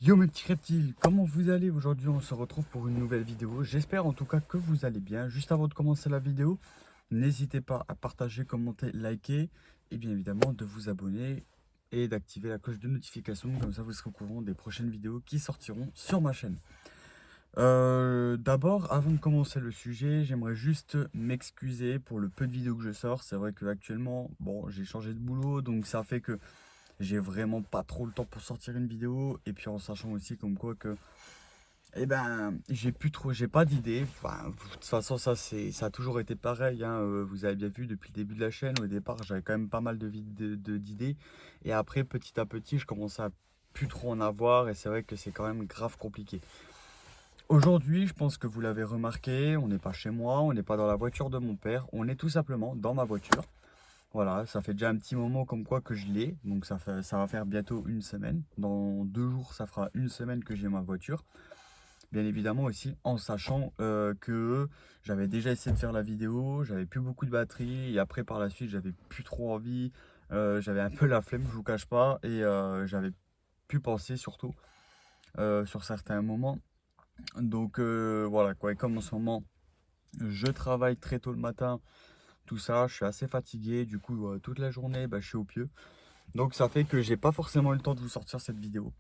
Yo mes petits reptiles, comment vous allez? Aujourd'hui on se retrouve pour une nouvelle vidéo. J'espère en tout cas que vous allez bien. Juste avant de commencer la vidéo, n'hésitez pas à partager, commenter, liker et bien évidemment de vous abonner et d'activer la cloche de notification. Comme ça vous serez au courant des prochaines vidéos qui sortiront sur ma chaîne. D'abord, avant de commencer le sujet, j'aimerais juste m'excuser pour le peu de vidéos que je sors. C'est vrai que actuellement, bon, j'ai changé de boulot, donc ça fait que j'ai vraiment pas trop le temps pour sortir une vidéo. Et puis en sachant aussi comme quoi que, eh ben, j'ai pas d'idée. Enfin, de toute façon, ça a toujours été pareil, hein. Vous avez bien vu depuis le début de la chaîne, au départ, j'avais quand même pas mal d'idées. Et après, petit à petit, je commençais à plus trop en avoir. Et c'est vrai que c'est quand même grave compliqué. Aujourd'hui, je pense que vous l'avez remarqué, on n'est pas chez moi, on n'est pas dans la voiture de mon père, on est tout simplement dans ma voiture. Voilà, ça fait déjà un petit moment comme quoi que je l'ai, donc ça va faire bientôt une semaine. Dans 2 jours, ça fera une semaine que j'ai ma voiture. Bien évidemment aussi en sachant que j'avais déjà essayé de faire la vidéo, j'avais plus beaucoup de batterie et après par la suite j'avais plus trop envie, j'avais un peu la flemme, je vous cache pas, et j'avais pu penser surtout sur certains moments. Donc voilà quoi, et comme en ce moment je travaille très tôt le matin, tout ça, je suis assez fatigué, du coup toute la journée bah, je suis au pieu. Donc ça fait que j'ai pas forcément eu le temps de vous sortir cette vidéo.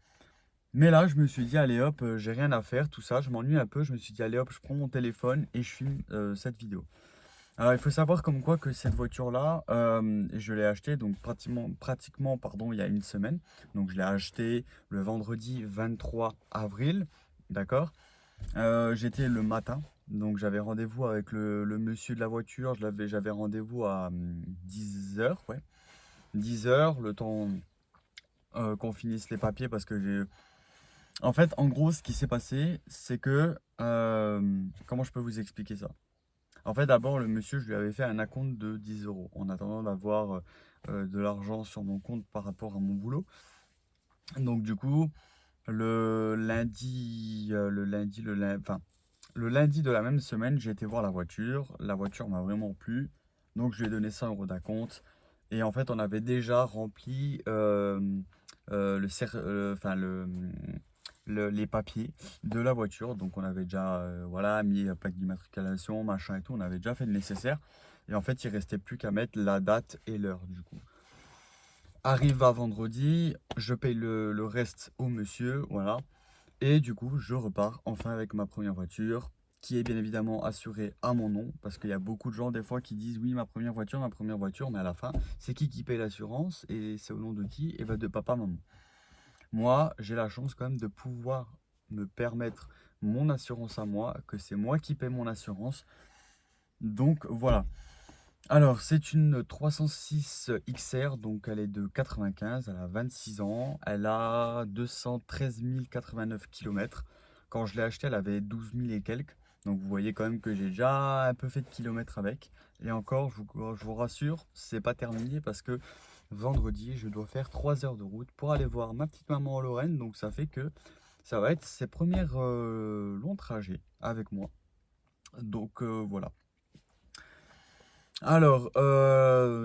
Mais là je me suis dit allez hop, j'ai rien à faire, tout ça, je m'ennuie un peu, je me suis dit allez hop, je prends mon téléphone et je filme cette vidéo. Alors il faut savoir comme quoi que cette voiture là, je l'ai achetée donc pratiquement pardon, il y a une semaine. Donc je l'ai achetée le vendredi 23 avril, d'accord. J'étais le matin, donc j'avais rendez-vous avec le monsieur de la voiture. J'avais rendez-vous à 10 heures, ouais. 10 heures, le temps qu'on finisse les papiers parce que j'ai... En fait, en gros, ce qui s'est passé, c'est que... comment je peux vous expliquer ça? En fait, d'abord, le monsieur, je lui avais fait un acompte de 10 euros en attendant d'avoir de l'argent sur mon compte par rapport à mon boulot. Donc du coup, enfin, le lundi de la même semaine, j'ai été voir la voiture. La voiture m'a vraiment plu. Donc, je lui ai donné 100 euros d'acompte. Et en fait, on avait déjà rempli enfin, les papiers de la voiture. Donc, on avait déjà voilà, mis un plaque d'immatriculation, machin et tout. On avait déjà fait le nécessaire. Et en fait, il restait plus qu'à mettre la date et l'heure du coup. Arrive à vendredi, je paye le reste au monsieur, voilà. Et du coup, je repars enfin avec ma première voiture, qui est bien évidemment assurée à mon nom, parce qu'il y a beaucoup de gens des fois qui disent oui, ma première voiture, mais à la fin, c'est qui paye l'assurance et c'est au nom de qui? Et bien de papa, maman. Moi, j'ai la chance quand même de pouvoir me permettre mon assurance à moi, que c'est moi qui paye mon assurance. Donc voilà. Alors, c'est une 306 XR, donc elle est de 95, elle a 26 ans, elle a 213 089 km. Quand je l'ai achetée, elle avait 12 000 et quelques. Donc vous voyez quand même que j'ai déjà un peu fait de kilomètres avec. Et encore, je vous rassure, c'est pas terminé parce que vendredi, je dois faire 3 heures de route pour aller voir ma petite maman en Lorraine. Donc ça fait que ça va être ses premiers longs trajets avec moi. Donc voilà. Alors,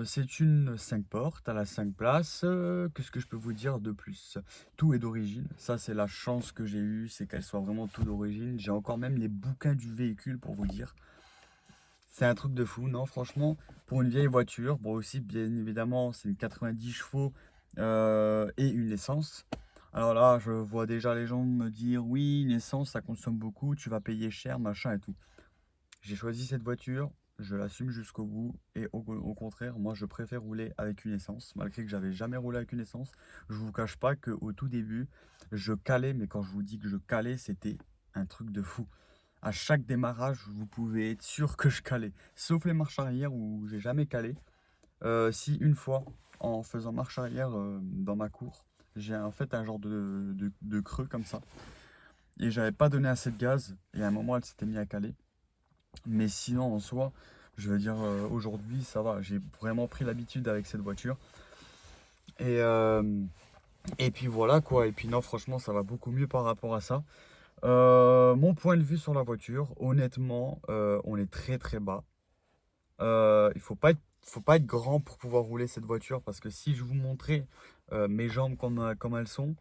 c'est une 5 portes, elle a 5 places. Qu'est-ce que je peux vous dire de plus? Tout est d'origine. Ça, c'est la chance que j'ai eue, c'est qu'elle soit vraiment tout d'origine. J'ai encore même les bouquins du véhicule pour vous dire. C'est un truc de fou, non? Franchement, pour une vieille voiture, bon aussi, bien évidemment, c'est une 90 chevaux et une essence. Alors là, je vois déjà les gens me dire, oui, une essence, ça consomme beaucoup, tu vas payer cher, machin et tout. J'ai choisi cette voiture, je l'assume jusqu'au bout et au contraire, moi je préfère rouler avec une essence, malgré que j'avais jamais roulé avec une essence. Je vous cache pas qu'au tout début, je calais, mais quand je vous dis que je calais, c'était un truc de fou. À chaque démarrage, vous pouvez être sûr que je calais, sauf les marches arrière où j'ai jamais calé. Si une fois, en faisant marche arrière dans ma cour, j'ai en fait un genre de creux comme ça, et j'avais pas donné assez de gaz, et à un moment elle s'était mise à caler. Mais sinon, en soi, je veux dire, aujourd'hui, ça va. J'ai vraiment pris l'habitude avec cette voiture. Et, euh, et puis voilà quoi. Et puis non, franchement, ça va beaucoup mieux par rapport à ça. Mon point de vue sur la voiture, honnêtement, on est très très bas. Faut pas être grand pour pouvoir rouler cette voiture parce que si je vous montrais mes jambes comme elles sont,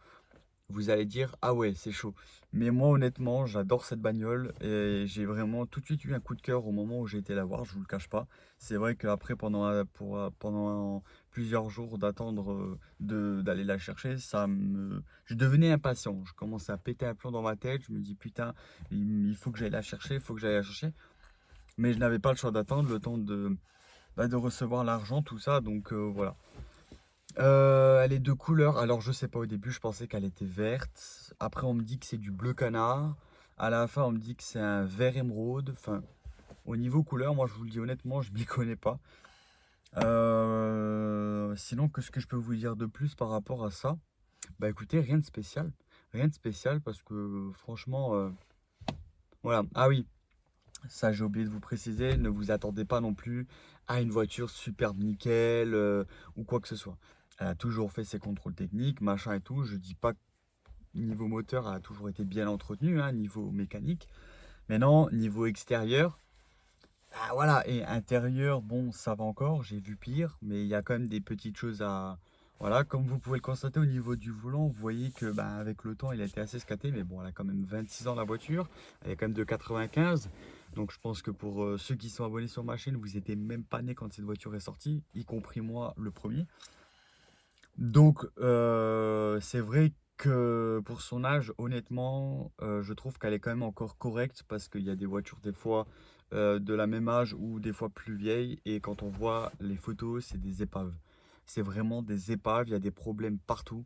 vous allez dire, ah ouais, c'est chaud. Mais moi, honnêtement, j'adore cette bagnole et j'ai vraiment tout de suite eu un coup de cœur au moment où j'ai été la voir, je vous le cache pas. C'est vrai qu'après, pendant plusieurs jours d'attendre d'aller la chercher, je devenais impatient. Je commençais à péter un plomb dans ma tête. Je me dis, putain, il faut que j'aille la chercher, il faut que j'aille la chercher. Mais je n'avais pas le choix d'attendre le temps de recevoir l'argent, tout ça. Donc voilà. Elle est de couleur. Alors, je sais pas, au début, je pensais qu'elle était verte. Après, on me dit que c'est du bleu canard. À la fin, on me dit que c'est un vert émeraude. Enfin, au niveau couleur, moi, je vous le dis honnêtement, je m'y connais pas. Sinon, qu'est-ce que je peux vous dire de plus par rapport à ça? Bah écoutez, rien de spécial. Rien de spécial parce que franchement, voilà. Ah oui, ça j'ai oublié de vous préciser, ne vous attendez pas non plus à une voiture superbe nickel ou quoi que ce soit. Elle a toujours fait ses contrôles techniques, machin et tout. Je dis pas que niveau moteur, elle a toujours été bien entretenue, hein, niveau mécanique. Mais non, niveau extérieur, ah, voilà, et intérieur, bon, ça va encore, j'ai vu pire, mais il y a quand même des petites choses à... Voilà, comme vous pouvez le constater au niveau du volant, vous voyez que bah, avec le temps, il a été assez scaté, mais bon, elle a quand même 26 ans la voiture, elle est quand même de 95, donc je pense que pour ceux qui sont abonnés sur ma chaîne, vous n'étiez même pas né quand cette voiture est sortie, y compris moi le premier. Donc c'est vrai que pour son âge, honnêtement, je trouve qu'elle est quand même encore correcte parce qu'il y a des voitures des fois de la même âge ou des fois plus vieilles et quand on voit les photos, c'est des épaves. C'est vraiment des épaves, il y a des problèmes partout.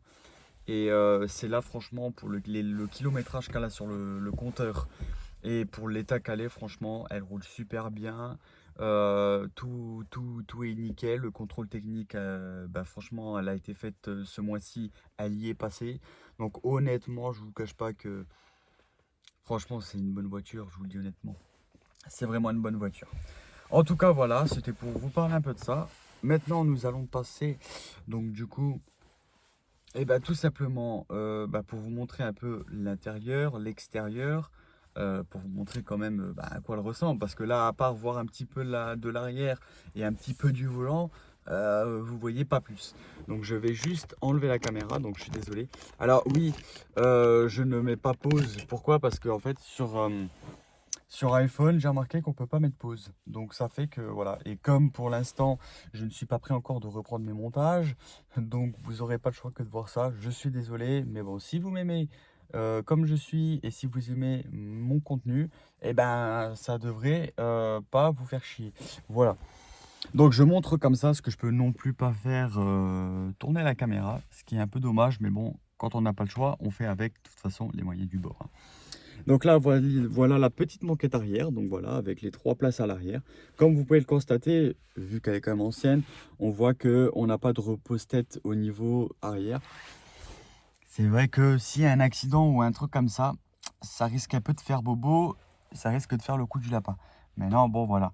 Et c'est là franchement pour le kilométrage qu'elle a sur le compteur et pour l'état qu'elle est, franchement, elle roule super bien. Tout est nickel. Le contrôle technique, bah, franchement, elle a été faite ce mois-ci. Elle y est passée. Donc honnêtement, je vous cache pas que franchement, c'est une bonne voiture. Je vous le dis honnêtement. C'est vraiment une bonne voiture. En tout cas, voilà, c'était pour vous parler un peu de ça. Maintenant, nous allons passer, donc du coup, tout simplement, bah, pour vous montrer un peu l'intérieur, l'extérieur, pour vous montrer quand même bah, à quoi elle ressemble. Parce que là, à part voir un petit peu de l'arrière et un petit peu du volant, vous voyez pas plus. Donc je vais juste enlever la caméra, donc je suis désolé. Alors oui, je ne mets pas pause. Pourquoi? Parce qu'en fait, sur iPhone, j'ai remarqué qu'on peut pas mettre pause. Donc ça fait que voilà. Et comme pour l'instant, je ne suis pas prêt encore de reprendre mes montages, donc vous n'aurez pas le choix que de voir ça. Je suis désolé, mais bon, si vous m'aimez comme je suis et si vous aimez mon contenu, eh ben ça devrait pas vous faire chier. Voilà. Donc je montre comme ça ce que je peux non plus pas faire tourner la caméra, ce qui est un peu dommage, mais bon, quand on n'a pas le choix, on fait avec de toute façon les moyens du bord, hein. Donc là, voilà la petite moquette arrière, donc voilà, avec les 3 places à l'arrière. Comme vous pouvez le constater, vu qu'elle est quand même ancienne, on voit qu'on n'a pas de repose-tête au niveau arrière. C'est vrai que s'il y a un accident ou un truc comme ça risque un peu de faire bobo, ça risque de faire le coup du lapin. Maintenant, bon voilà,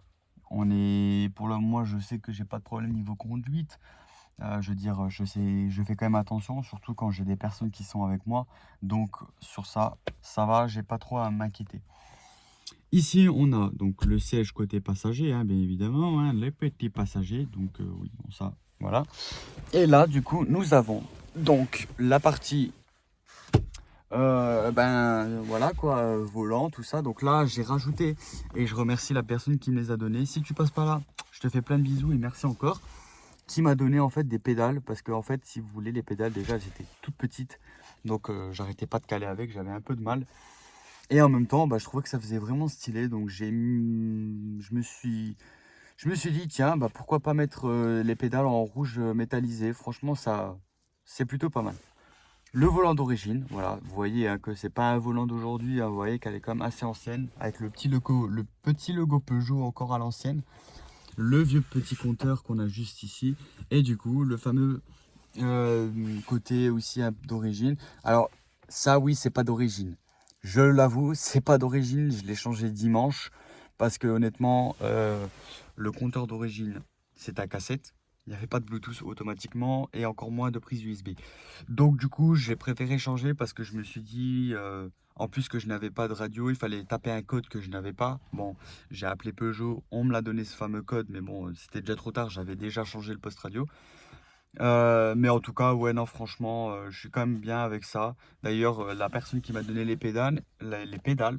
pour le moment, je sais que j'ai pas de problème niveau conduite. Je veux dire, je fais quand même attention, surtout quand j'ai des personnes qui sont avec moi. Donc sur ça, ça va, j'ai pas trop à m'inquiéter. Ici, on a donc le siège côté passager, hein, bien évidemment, hein, les petits passagers. Donc oui, bon, ça, voilà. Et là, du coup, nous avons donc la partie, ben voilà quoi, volant, tout ça. Donc là, j'ai rajouté et je remercie la personne qui me les a donnés. Si tu passes par là, je te fais plein de bisous et merci encore. Qui m'a donné en fait des pédales parce que en fait si vous voulez les pédales déjà elles étaient toutes petites donc j'arrêtais pas de caler avec, j'avais un peu de mal et en même temps bah, je trouvais que ça faisait vraiment stylé donc je me suis dit tiens bah pourquoi pas mettre les pédales en rouge métallisé, franchement ça c'est plutôt pas mal. Le volant d'origine, voilà, vous voyez hein, que c'est pas un volant d'aujourd'hui, hein, vous voyez qu'elle est quand même assez ancienne avec le petit logo Peugeot encore à l'ancienne, le vieux petit compteur qu'on a juste ici et du coup le fameux côté aussi d'origine. Alors ça oui c'est pas d'origine, je l'avoue c'est pas d'origine, je l'ai changé dimanche parce que honnêtement le compteur d'origine c'est à cassette, il n'y avait pas de Bluetooth automatiquement et encore moins de prise USB, donc du coup j'ai préféré changer parce que je me suis dit en plus que je n'avais pas de radio, il fallait taper un code que je n'avais pas. Bon, j'ai appelé Peugeot, on me l'a donné ce fameux code, mais bon, c'était déjà trop tard, j'avais déjà changé le poste radio. Mais en tout cas, ouais, non, franchement, je suis quand même bien avec ça. D'ailleurs, la personne qui m'a donné les pédales,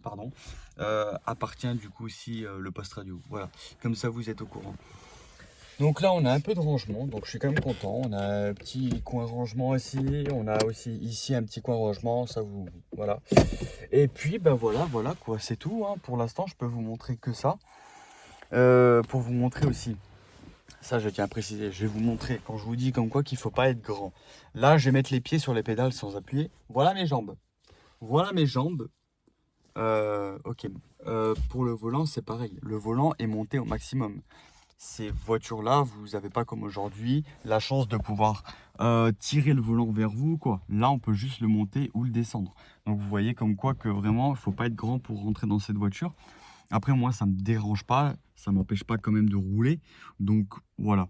pardon, appartient du coup aussi le poste radio. Voilà, comme ça vous êtes au courant. Donc là, on a un peu de rangement, donc je suis quand même content. On a un petit coin rangement ici, on a aussi ici un petit coin rangement, ça vous, voilà. Et puis, ben voilà quoi, c'est tout, hein. Pour l'instant, je peux vous montrer que ça. Pour vous montrer aussi. Ça, je tiens à préciser, je vais vous montrer quand je vous dis comme quoi qu'il ne faut pas être grand. Là, je vais mettre les pieds sur les pédales sans appuyer. Voilà mes jambes. Voilà mes jambes. Ok. Pour le volant, c'est pareil. Le volant est monté au maximum. Ces voitures-là, vous n'avez pas comme aujourd'hui la chance de pouvoir tirer le volant vers vous, quoi. Là, on peut juste le monter ou le descendre. Donc, vous voyez comme quoi que vraiment, il ne faut pas être grand pour rentrer dans cette voiture. Après, moi, ça ne me dérange pas, ça ne m'empêche pas quand même de rouler. Donc, voilà.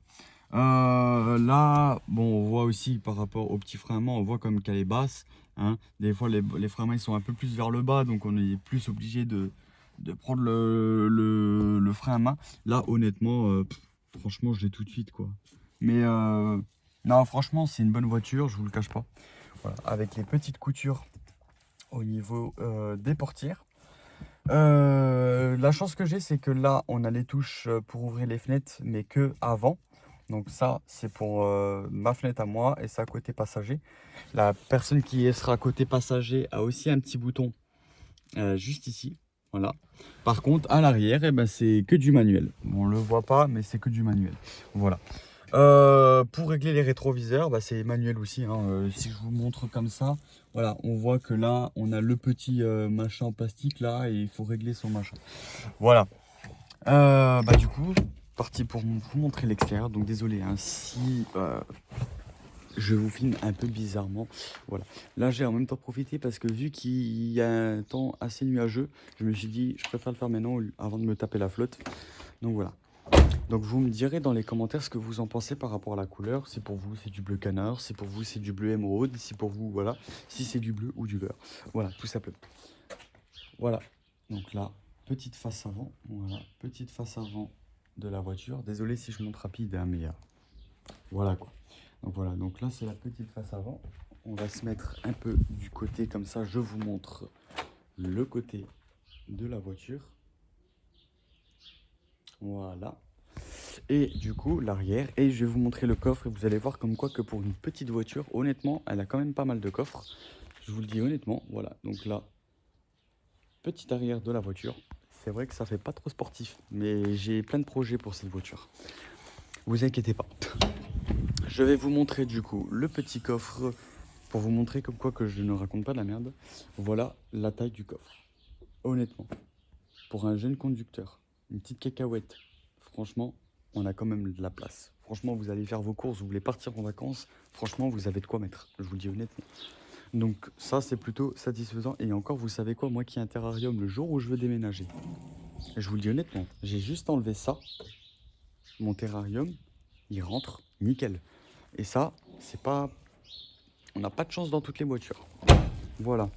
Là, bon, on voit aussi par rapport au petit frein à main, on voit comme qu'elle est basse. Hein. Des fois, les freins à main ils sont un peu plus vers le bas, donc on est plus obligé de prendre le frein à main. Là, honnêtement, franchement, je l'ai tout de suite, quoi. Mais non, franchement, c'est une bonne voiture, je vous le cache pas. Voilà, avec les petites coutures au niveau des portières. La chance que j'ai, c'est que là, on a les touches pour ouvrir les fenêtres, mais que avant. Donc ça, c'est pour ma fenêtre à moi et ça côté passager. La personne qui sera côté passager a aussi un petit bouton juste ici. Voilà. Par contre, à l'arrière, eh ben, c'est que du manuel. Bon, on le voit pas, mais c'est que du manuel. Voilà. Pour régler les rétroviseurs, bah, c'est manuel aussi. Hein. Si je vous montre comme ça, voilà, on voit que là, on a le petit machin en plastique là et il faut régler son machin. Voilà. Bah, du coup, parti pour vous montrer l'extérieur. Donc désolé hein, si je vous filme un peu bizarrement. Voilà. Là, j'ai en même temps profité parce que vu qu'il y a un temps assez nuageux, je me suis dit, je préfère le faire maintenant avant de me taper la flotte. Donc voilà. Donc vous me direz dans les commentaires ce que vous en pensez par rapport à la couleur. Si pour vous c'est du bleu canard, si pour vous c'est du bleu émeraude, si pour vous voilà, si c'est du bleu ou du vert. Voilà, tout simplement. Voilà. Donc là, petite face avant. Voilà, petite face avant de la voiture. Désolé si je monte rapide, hein, mais voilà quoi. Donc voilà, donc là c'est la petite face avant. On va se mettre un peu du côté comme ça. Je vous montre le côté de la voiture. Voilà. Et du coup l'arrière, et je vais vous montrer le coffre et vous allez voir comme quoi que pour une petite voiture, honnêtement, elle a quand même pas mal de coffres. Je vous le dis honnêtement, voilà, donc là, petit arrière de la voiture. C'est vrai que ça fait pas trop sportif, mais j'ai plein de projets pour cette voiture. Vous inquiétez pas. Je vais vous montrer du coup le petit coffre pour vous montrer comme quoi que je ne raconte pas de la merde. Voilà la taille du coffre. Honnêtement, pour un jeune conducteur, une petite cacahuète, franchement, on a quand même de la place. Franchement, vous allez faire vos courses, vous voulez partir en vacances, franchement, vous avez de quoi mettre, je vous le dis honnêtement. Donc ça, c'est plutôt satisfaisant. Et encore, vous savez quoi, moi qui ai un terrarium le jour où je veux déménager, je vous le dis honnêtement, j'ai juste enlevé ça, mon terrarium, il rentre nickel. Et ça, c'est pas... On n'a pas de chance dans toutes les voitures. Voilà.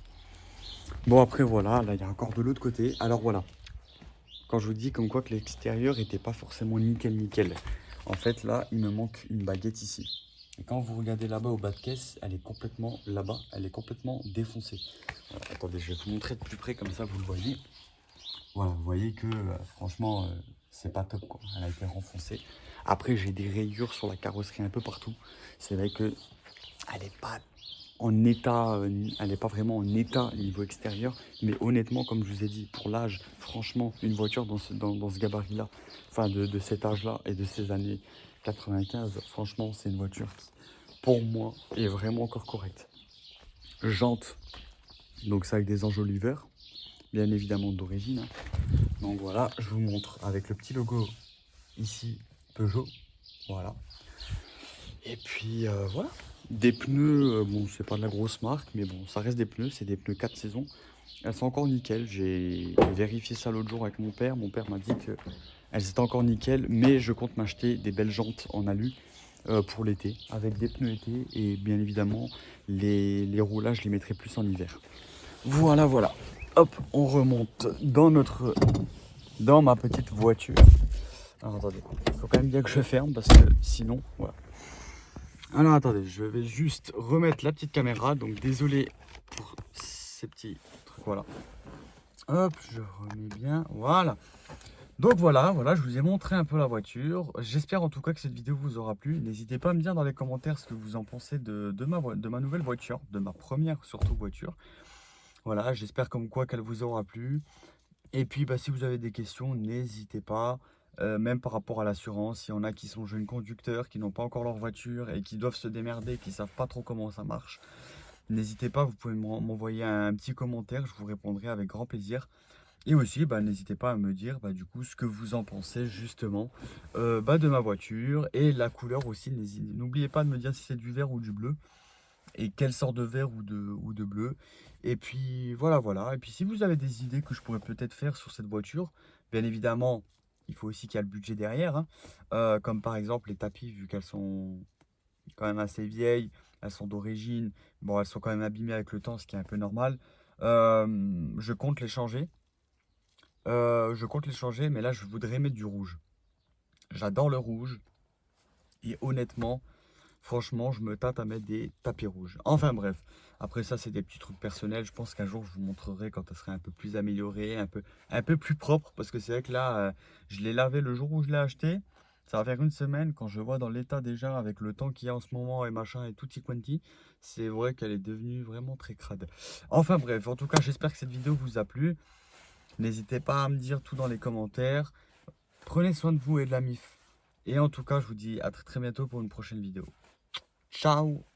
Bon, après, voilà, là, il y a encore de l'autre côté. Alors voilà. Quand je vous dis comme quoi que l'extérieur n'était pas forcément nickel. En fait, là, il me manque une baguette ici. Et quand vous regardez là-bas au bas de caisse, elle est complètement là-bas, elle est complètement défoncée. Voilà, attendez, je vais vous montrer de plus près, comme ça vous le voyez. Voilà, vous voyez que franchement, c'est pas top, quoi. Elle a été renfoncée. Après, j'ai des rayures sur la carrosserie un peu partout. C'est vrai que elle n'est pas en état, elle n'est pas vraiment en état niveau extérieur, mais honnêtement, comme je vous ai dit, pour l'âge, franchement, une voiture dans ce gabarit-là, enfin de cet âge-là et de ces années 95, franchement, c'est une voiture qui, pour moi, est vraiment encore correcte. Jantes, donc ça avec des enjoliveurs, bien évidemment d'origine. Donc voilà, je vous montre avec le petit logo ici, Peugeot, voilà. Et puis voilà. Des pneus, bon, c'est pas de la grosse marque, mais bon, ça reste des pneus, c'est des pneus 4 saisons. Elles sont encore nickel. J'ai vérifié ça l'autre jour avec mon père. Mon père m'a dit qu'elles étaient encore nickel, mais je compte m'acheter des belles jantes en alu pour l'été, avec des pneus été, et bien évidemment, les roulages, je les mettrai plus en hiver. Voilà, voilà. Hop, on remonte dans ma petite voiture. Alors attendez, il faut quand même bien que je ferme parce que sinon, voilà. Alors attendez, je vais juste remettre la petite caméra. Donc désolé pour ces petits trucs, voilà. Hop, je remets bien, voilà. Donc voilà, je vous ai montré un peu la voiture. J'espère en tout cas que cette vidéo vous aura plu. N'hésitez pas à me dire dans les commentaires ce que vous en pensez de ma nouvelle voiture, de ma première surtout voiture. Voilà, j'espère comme quoi qu'elle vous aura plu. Et puis bah, si vous avez des questions, n'hésitez pas. Même par rapport à l'assurance, il y en a qui sont jeunes conducteurs, qui n'ont pas encore leur voiture et qui doivent se démerder, qui ne savent pas trop comment ça marche. N'hésitez pas, vous pouvez m'envoyer un petit commentaire, je vous répondrai avec grand plaisir. Et aussi, bah, n'hésitez pas à me dire du coup ce que vous en pensez justement de ma voiture et la couleur aussi. N'oubliez pas de me dire si c'est du vert ou du bleu et quelle sorte de vert ou de bleu. Et puis voilà. Et puis si vous avez des idées que je pourrais peut-être faire sur cette voiture, bien évidemment, il faut aussi qu'il y ait le budget derrière, hein. Comme par exemple les tapis, vu qu'elles sont quand même assez vieilles, elles sont d'origine, bon, elles sont quand même abîmées avec le temps, ce qui est un peu normal. Je compte les changer. Mais là, je voudrais mettre du rouge. J'adore le rouge. Et honnêtement, franchement, je me tâte à mettre des tapis rouges. Enfin bref, après ça, c'est des petits trucs personnels. Je pense qu'un jour, je vous montrerai quand elle serait un peu plus améliorée, un peu plus propre. Parce que c'est vrai que là, je l'ai lavé le jour où je l'ai acheté. Ça va faire une semaine. Quand je vois dans l'état déjà, avec le temps qu'il y a en ce moment et machin et tutti quanti, c'est vrai qu'elle est devenue vraiment très crade. Enfin bref, en tout cas, j'espère que cette vidéo vous a plu. N'hésitez pas à me dire tout dans les commentaires. Prenez soin de vous et de la MIF. Et en tout cas, je vous dis à très très bientôt pour une prochaine vidéo. Ciao!